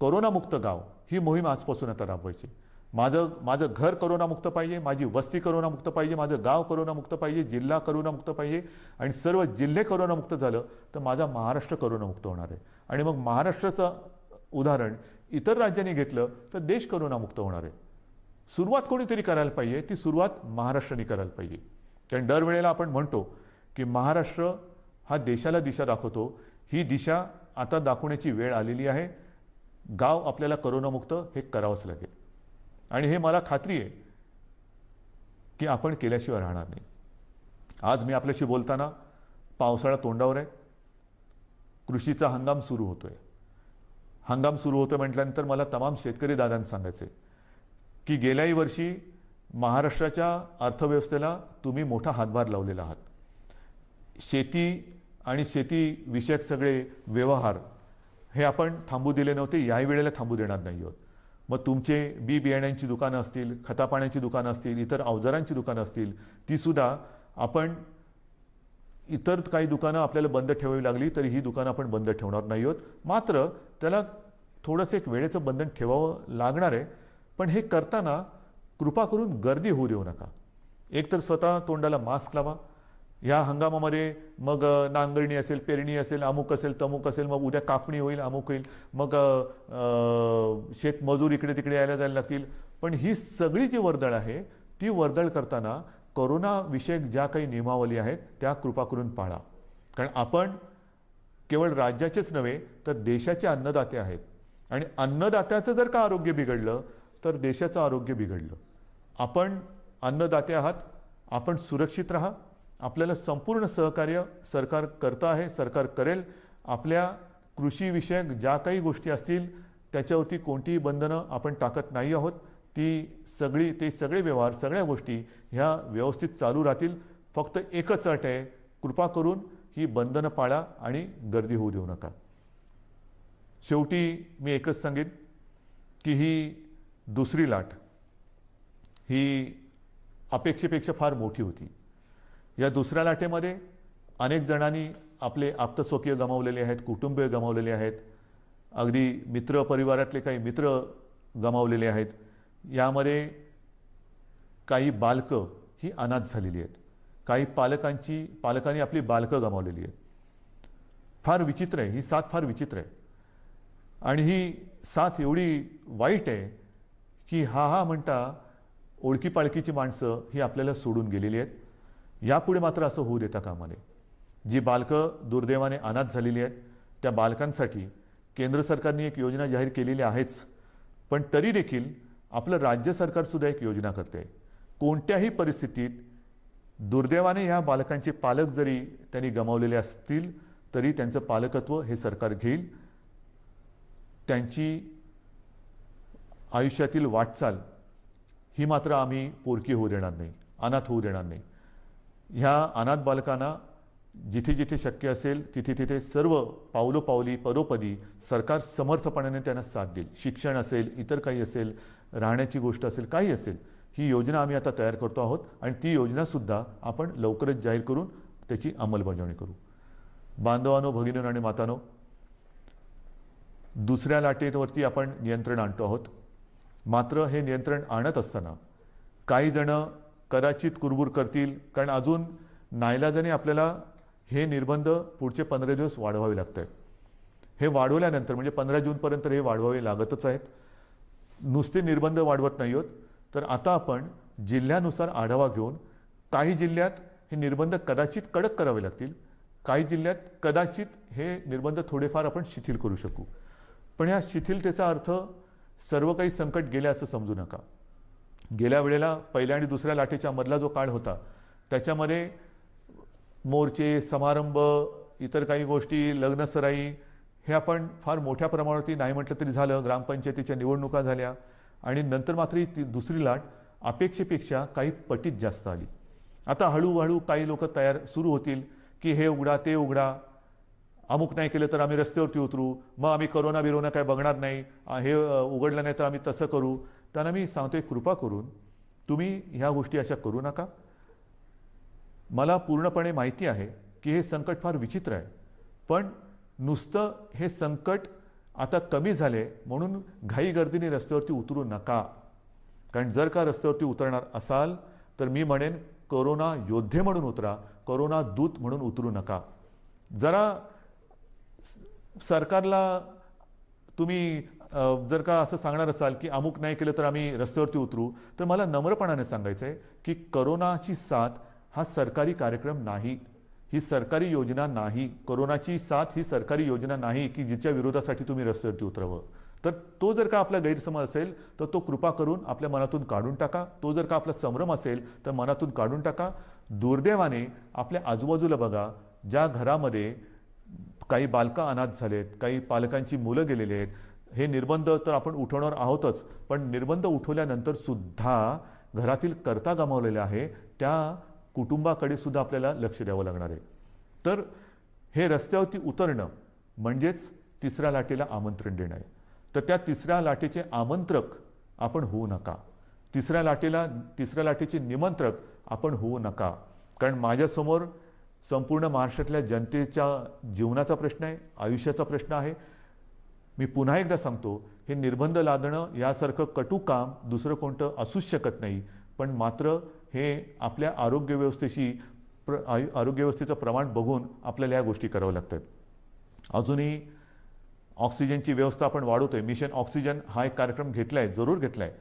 कोरोनामुक्त गाव ही मोहीम आजपासून आता राबवायची। माझं घर कोरोनामुक्त पाहिजे, माझी वस्ती कोरोनामुक्त पाहिजे, माझं गाव कोरोनामुक्त पाहिजे, जिल्हा कोरोनामुक्त पाहिजे आणि सर्व जिल्हे कोरोनामुक्त झालं तर माझा महाराष्ट्र कोरोनामुक्त होणार आहे। आणि मग महाराष्ट्राचं उदाहरण इतर राज्यांनी घेतलं तर देश कोरोनामुक्त होणार आहे। सुरुवात कोणीतरी करायला पाहिजे, ती सुरुवात महाराष्ट्राने करायला पाहिजे। कारण दरवेळेला आपण म्हणतो की महाराष्ट्र हा देशाला दिशा दाखवतो, ही दिशा आता दाखवण्याची वेळ आलेली आहे। गाव आपल्याला कोरोनामुक्त हे करावंच लागेल आणि हे मला खात्री आहे की आपण केल्याशिवाय राहणार नाही। आज मी आपल्याशी बोलताना पावसाळा तोंडावर आहे, कृषीचा हंगाम सुरू होतोय। हंगाम सुरू होतं म्हटल्यानंतर मला तमाम शेतकरी दादांना सांगायचे की गेल्याही वर्षी महाराष्ट्राच्या अर्थव्यवस्थेला तुम्ही मोठा हातभार लावलेला आहात। शेती आणि शेती विषयक सगळे व्यवहार हे आपण थांबू दिले नव्हते, याही वेळेला थांबू देणार नाही आहोत। मग तुमचे बी बियाण्यांची दुकानं असतील, खतापाण्याची दुकानं असतील, इतर अवजारांची दुकानं असतील, तीसुद्धा आपण इतर काही दुकानं आपल्याला बंद ठेवावी लागली तरी ही दुकानं आपण बंद ठेवणार नाही आहोत। मात्र त्याला थोडंसं एक वेळेचं बंधन ठेवावं लागणार आहे, पण हे करताना कृपा करून गर्दी होऊ देऊ नका। एकतर स्वतः तोंडाला मास्क लावा। या हंगामामध्ये मग नांगरणी असेल, पेरणी असेल, अमुक असेल, तमुक असेल, मग उद्या कापणी होईल, अमुक होईल, मग शेतमजूर इकडे तिकडे यायला जायला लागतील। पण ही सगळी जी वर्दळ आहे ती वर्दळ करताना कोरोना विषयक ज्या काही नियमावली आहेत त्या कृपा करून पाळा। कारण आपण केवळ राज्याचेच नव्हे तर देशाचे अन्नदाते आहेत आणि अन्नदात्याचं जर का आरोग्य बिघडलं तर देशाचं आरोग्य बिघडलं। आपण अन्नदाते आहात, आपण सुरक्षित राहा। आपल्याला संपूर्ण सहकार्य सरकार करतं आहे, सरकार करेल। आपल्या कृषीविषयक ज्या काही गोष्टी असतील त्याच्यावरती कोणतीही बंधनं आपण टाकत नाही आहोत। ते सगळे व्यवहार, सगळ्या गोष्टी ह्या व्यवस्थित चालू राहतील। फक्त एकच अट आहे, कृपा करून ही बंधनं पाळा आणि गर्दी होऊ देऊ नका। शेवटी मी एकच सांगेन की ही दुसरी लाट ही अपेक्षेपेक्षा फार मोठी होती। या दुसऱ्या लाटेमध्ये अनेक जणांनी आपले आप्तस्वकीय गमावलेले आहेत, कुटुंबीय गमावलेले आहेत, अगदी मित्र परिवारातले काही मित्र गमावलेले आहेत। यामध्ये काही बालकं ही अनाथ झालेली आहेत, काही पालकांनी आपली बालकं गमावलेली आहेत। फार विचित्र आहे, ही साथ फार विचित्र आहे आणि ही साथ एवढी वाईट आहे की हा म्हणता ओळखी पाळखीची माणसं ही आपल्याला सोडून गेलेली आहेत। यापुढे मात्र असं होऊ देता कामा नये। जी बालकं दुर्दैवाने अनाथ झालेली आहेत त्या बालकांसाठी केंद्र सरकारने एक योजना जाहीर केलेली आहेच, पण तरी देखील आपलं राज्य सरकारसुद्धा एक योजना करते आहे। कोणत्याही परिस्थितीत दुर्दैवाने ह्या बालकांचे पालक जरी त्यांनी गमावलेले असतील तरी त्यांचं पालकत्व हे सरकार घेईल। त्यांची आयुष्यातील वाटचाल ही मात्र आम्ही पोरकी होऊ देणार नाही, अनाथ होऊ देणार नाही। ह्या अनाथ बालकांना जिथे जिथे शक्य असेल तिथे तिथे सर्व पावलोपावली परोपदी सरकार समर्थपणाने त्यांना साथ देईल। शिक्षण असेल, इतर काही असेल, राहण्याची गोष्ट असेल, काही असेल, ही योजना आम्ही आता तयार करतो आहोत आणि ती योजनासुद्धा आपण लवकरच जाहीर करून त्याची अंमलबजावणी करू। बांधवांनो, भगिनींनो आणि मातांनो, दुसऱ्या लाटेवरती आपण नियंत्रण आणतो आहोत। मात्र हे नियंत्रण आणत असताना काही जण कदाचित कुरबुर करतील, कारण अजून नाईलाजाने आपल्याला हे निर्बंध पुढचे 15 दिवस वाढवावे लागत आहेत। हे वाढवल्यानंतर म्हणजे 15 जूनपर्यंत हे वाढवावे लागतच आहेत। नुसते निर्बंध वाढवत नाही आहोत तर आता आपण जिल्ह्यानुसार आढावा घेऊन काही जिल्ह्यात हे निर्बंध कदाचित कडक करावे लागतील, काही जिल्ह्यात कदाचित हे निर्बंध थोडेफार आपण शिथिल करू शकू। पण या शिथिलतेचा अर्थ सर्व काही संकट गेले असं समजू नका। गेल्या वेळेला पहिल्या आणि दुसऱ्या लाटेच्या मधला जो काळ होता त्याच्यामध्ये मोर्चे, समारंभ, इतर काही गोष्टी, लग्नसराई हे आपण फार मोठ्या प्रमाणावरती नाही म्हटलं तरी झालं। ग्रामपंचायतीच्या निवडणुका झाल्या आणि नंतर मात्र ती दुसरी लाट अपेक्षेपेक्षा काही पटीत जास्त आली। आता हळूहळू काही लोक तयार सुरू होतील की हे उघडा, ते उघडा, अमुक नाही केलं तर आम्ही रस्त्यावरती उतरू, मग आम्ही कोरोना बिरोना काय बघणार नाही, हे उघडलं नाही तर आम्ही तसं करू। त्यांना मी सांगतोय, कृपा करून तुम्ही ह्या गोष्टी अशा करू नका। मला पूर्णपणे माहिती आहे की हे संकट फार विचित्र आहे, पण नुसतं हे संकट आता कमी झाले म्हणून घाई गर्दीने रस्त्यावरती उतरू नका. कारण जर का रस्त्यावरती उतरणार असाल तर मी म्हणेन कोरोना योद्धे म्हणून उतरा, कोरोना दूत म्हणून उतरू नका. जरा सरकारला तुम्ही जर का असं सांगणार असाल की अमुक नाही केलं तर आम्ही रस्त्यावरती उतरू, तर मला नम्रपणाने सांगायचं आहे की कोरोनाची साथ हा सरकारी कार्यक्रम नाही, ही सरकारी योजना नाही. कोरोनाची साथ ही सरकारी योजना नाही की जिच्या विरोधासाठी तुम्ही रस्त्यावरती उतरावं. तर तो जर का आपला गैरसमज असेल तर तो कृपा करून आपल्या मनातून काढून टाका. तो जर का आपला संभ्रम असेल तर मनातून काढून टाका. दुर्दैवाने आपल्या आजूबाजूला बघा, ज्या घरामध्ये काही बालकं अनाथ झालेत, काही पालकांची मुलं गेलेली आहेत, हे निर्बंध तर आपण उठवणार आहोतच, पण निर्बंध उठवल्यानंतर सुद्धा घरातील कर्ता गमावलेले आहे, त्या कुटुंबाकडे सुद्धा आपल्याला लक्ष द्यावं लागणार आहे. तर हे रस्त्यावरती उतरणं म्हणजेच तिसऱ्या लाटेला आमंत्रण देणं आहे. तर त्या तिसऱ्या लाटेचे आमंत्रक आपण होऊ नका. तिसऱ्या लाटेचे निमंत्रक आपण होऊ नका. कारण माझ्यासमोर संपूर्ण महाराष्ट्रातल्या जनतेच्या जीवनाचा प्रश्न आहे, आयुष्याचा प्रश्न आहे. मी पुन्हा एकदा सांगतो, हे निर्बंध लादणं यासारखं कटू काम दुसरं कोणतं असूच शकत नाही. पण मात्र हे आपल्या आरोग्य व्यवस्थेचं प्रमाण बघून आपल्याला या गोष्टी कराव्या लागतात. अजूनही ऑक्सिजनची व्यवस्था आपण वाढवतोय. मिशन ऑक्सिजन हा एक कार्यक्रम घेतला आहे, जरूर घेतला आहे.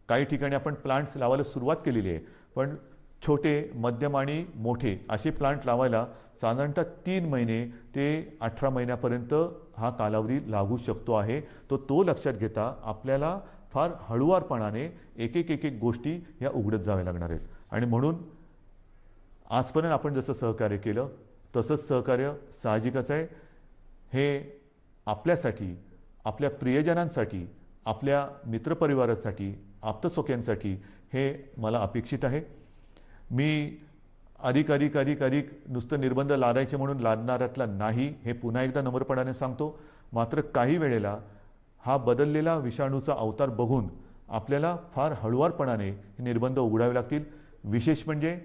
काही ठिकाणी आपण प्लांट्स लावायला सुरुवात केलेली आहे. पण छोटे, मध्यम आणि मोठे असे प्लांट लावायला साधारणतः 3 महिने ते 18 महिन्यापर्यंत हा कालावधी लागू शकतो आहे. तो लक्षात घेता आपल्याला फार हळुवारपणाने एक एक गोष्टी ह्या उघडत जाव्या लागणार आहेत. आणि म्हणून आजपर्यंत आपण जसं सहकार्य केलं तसंच सहकार्य साहजिकच आहे. हे आपल्यासाठी, आपल्या प्रियजनांसाठी, आपल्या मित्रपरिवारासाठी, आप्तसोक्यांसाठी हे मला अपेक्षित आहे. मी अधिक नुसतं निर्बंध लादायचे म्हणून लादणाऱ्यातला नाही, हे पुन्हा एकदा नम्रपणाने सांगतो. मात्र काही वेळेला हा बदललेला विषाणूचा अवतार बघून आपल्याला फार हळुवारपणाने हे निर्बंध उघडावे लागतील. विशेष म्हणजे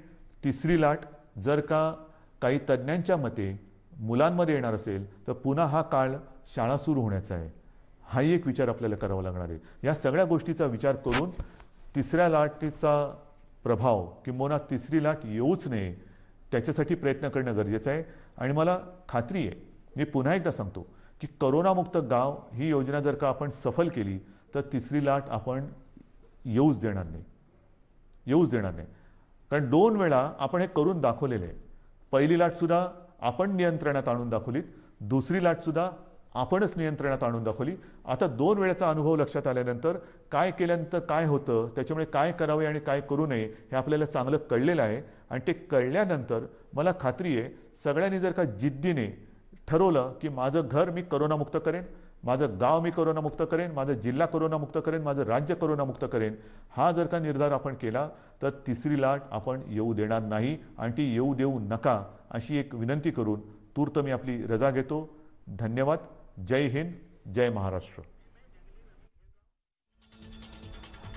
तिसरी लाट जर का काही तज्ज्ञांच्या मते मुलांमध्ये येणार असेल तर पुन्हा हा काळ शाळा सुरू होण्याचा आहे. हाही एक विचार आपल्याला करावा लागणार आहे. या सगळ्या गोष्टीचा विचार करून तिसऱ्या लाटेचा प्रभाव किंवा तिसरी लाट येऊच नये त्याच्यासाठी प्रयत्न करणं गरजेचं आहे. आणि मला खात्री आहे, मी पुन्हा एकदा सांगतो की करोनामुक्त गाव ही योजना जर का आपण सफल केली तर तिसरी लाट आपण येऊच देणार नाही. कारण 2 वेळा आपण हे करून दाखवलेलं आहे. पहिली लाटसुद्धा आपण नियंत्रणात आणून दाखवली, दुसरी लाटसुद्धा आपणच नियंत्रणात आणून दाखवली. आता 2 वेळेचा अनुभव लक्षात आल्यानंतर काय केल्यानंतर काय होतं, त्याच्यामुळे काय करावे आणि काय करू नये हे आपल्याला चांगलं कळलेलं आहे. आणि ते कळल्यानंतर मला खात्री आहे सगळ्यांनी जर का जिद्दीने ठरवलं की माझं घर मी करोनामुक्त करेन, माझं गाव मी करोनामुक्त करेन, माझा जिल्हा करोनामुक्त करेन, माझं राज्य करोनामुक्त करेन, हा जर का निर्धार आपण केला तर तिसरी लाट आपण येऊ देणार नाही. आणि ती येऊ देऊ नका अशी एक विनंती करून तूर्त मी आपली रजा घेतो. धन्यवाद. जय हिंद, जय महाराष्ट्र.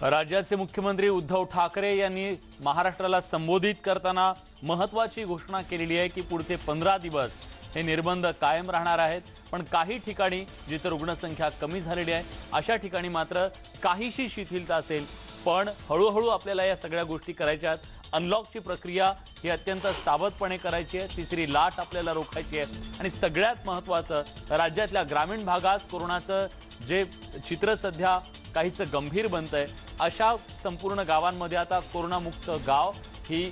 राज्याचे मुख्यमंत्री उद्धव ठाकरे यांनी महाराष्ट्राला संबोधित करताना महत्त्वाची घोषणा केलेली आहे की पुढचे 15 दिवस हे निर्बंध कायम राहणार आहेत. पण काही ठिकाणी जिथे रुग्णसंख्या कमी झालेली आहे अशा ठिकाणी मात्र काहीशी शिथिलता असेल. पण हळूहळू आपल्याला या सगळ्या गोष्टी करायच्या आहेत. अनलॉकची प्रक्रिया ही अत्यंत सावधपणे करायची आहे. तिसरी लाट आपल्याला रोखायची आहे. आणि सगळ्यात महत्त्वाचं, राज्यातल्या ग्रामीण भागात कोरोनाचं जे चित्र सध्या काहीसं गंभीर बनतंय, अशा संपूर्ण गावांमध्ये आता कोरोनामुक्त गाव ही